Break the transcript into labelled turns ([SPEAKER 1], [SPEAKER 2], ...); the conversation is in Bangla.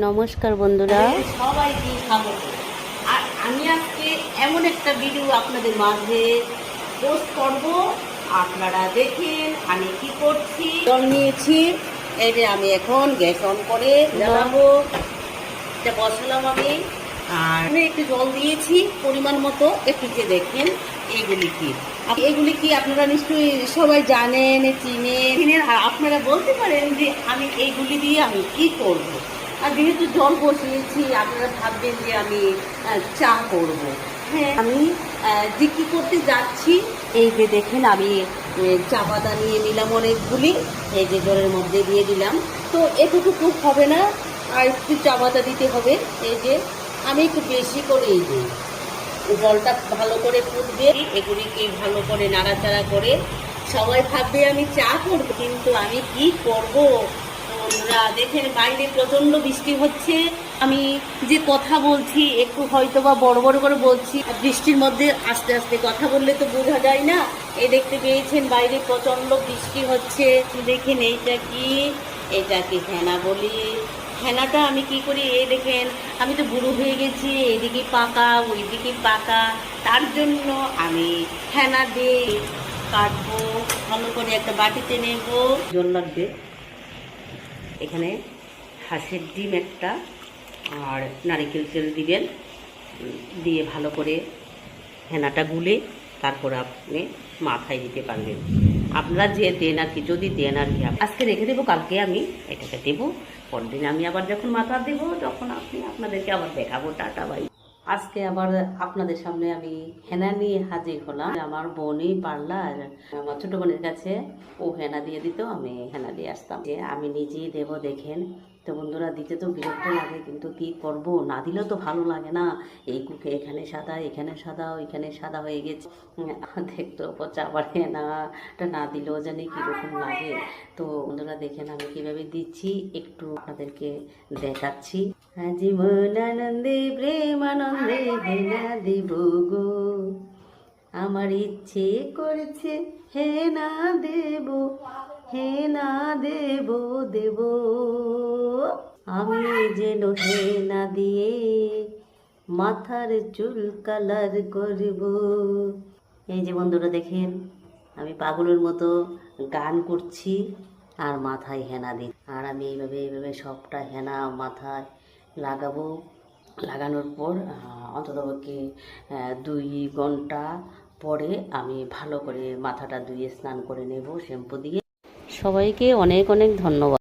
[SPEAKER 1] নমস্কার বন্ধুরা,
[SPEAKER 2] সবাইকে স্বাগত। আর আমি আজকে এমন একটা ভিডিও আপনাদের মাঝে পোস্ট করব, আপনারা দেখেন আমি কি করছি। জল নিয়েছি, এই যে আমি এখন গ্যাস অন করে জ্বালাবো, এটা বসালাম আমি। আর একটু জল দিয়েছি পরিমাণ মতো, একটু যে দেখেন এগুলি কি আপনারা নিশ্চয়ই সবাই জানেন, চিনেন। আর আপনারা বলতে পারেন যে আমি এইগুলি দিয়ে আমি কি করব। আর যেহেতু জল বসিয়েছি, আপনারা ভাববেন যে আমি চা করব। হ্যাঁ, আমি যে কী করতে যাচ্ছি, এই যে দেখেন আমি চা পাতা নিয়ে নিলাম অনেকগুলি, এই যে জলের মধ্যে দিয়ে দিলাম। তো এতটুকু হবে না, আর একটু চা পাতা দিতে হবে। এই যে আমি একটু বেশি করেই দিই, জলটা ভালো করে ফুটবে, এগুলিকে ভালো করে নাড়াচাড়া করে। সবাই ভাববে আমি চা করব, কিন্তু আমি কি করব। বন্ধুরা দেখেন, বাইরে প্রচন্ড বৃষ্টি হচ্ছে। আমি যে কথা বলছি একটু হয়তো বা বড় বড় করে বলছি, বৃষ্টির মধ্যে আস্তে আস্তে কথা বললে তো বোঝা যায় না। এই দেখতে পেয়েছেন বাইরে প্রচন্ড বৃষ্টি হচ্ছে। দেখেন এটা কি হেনা বলি। হেনাটা আমি কি করি, এই দেখেন আমি তো বুড়ো হয়ে গেছি, এদিকে পাকা ওইদিকে পাকা, তার জন্য আমি হেনা দিয়ে কাটবো। ভালো করে একটা বাটিতে নেব, জল লাগবে। এখানে হাঁসের ডিম একটা আর নারিকেল তেল দিবেন, দিয়ে ভালো করে হেনাটা গুলে তারপর আপনি মাথায় দিতে পারবেন। আপনারা যে দেন আর কি, যদি দেন আর কি, আজকে রেখে দেবো, কালকে আমি এটাকে দেবো, পরের দিন আমি আবার যখন মাথা দেবো তখন আপনাদেরকে আবার দেখাবো। Tata bye. আজকে আবার আপনাদের সামনে আমি হেনা নিয়ে হাজির হলাম। আমার বোনই পার্লার, আমার ছোট বোনের কাছে ও হেনা দিয়ে দিত, আমি হেনা দিয়ে আসতাম, যে আমি নিজেই দেবো। দেখেন তো বন্ধুরা, দিতে তো বিরক্ত লাগে, কিন্তু কি করব, না দিলেও তো ভালো লাগে না। এই কুকে এখানে সাদা, এখানে সাদা, ওইখানে সাদা হয়ে গেছে, দেখতেও পচা। আবার হেনাটা না দিলেও জানি কীরকম লাগে। তো বন্ধুরা দেখেন আমি কিভাবে দিচ্ছি, একটু আপনাদেরকে দেখাচ্ছি। জীবন আনন্দে প্রেম আনন্দে হেনা দেব গো, আমার ইচ্ছে করেছে হেনা দেব, হেনা দেব দেব, আমি যেন হেনা দিয়ে মাথার চুল কালার করব। এই যে বন্ধুরা দেখেন আমি পাগলের মতো গান করছি আর মাথায় হেনা দিই। আর আমি এইভাবে সবটা হেনা মাথায় লাগাবো। লাগানোর পর অন্ততপক্ষে 2 ঘন্টা পরে আমি ভালো করে মাথাটা ধুয়ে স্নান করে নেব শ্যাম্পু দিয়ে।
[SPEAKER 1] সবাইকে অনেক অনেক ধন্যবাদ।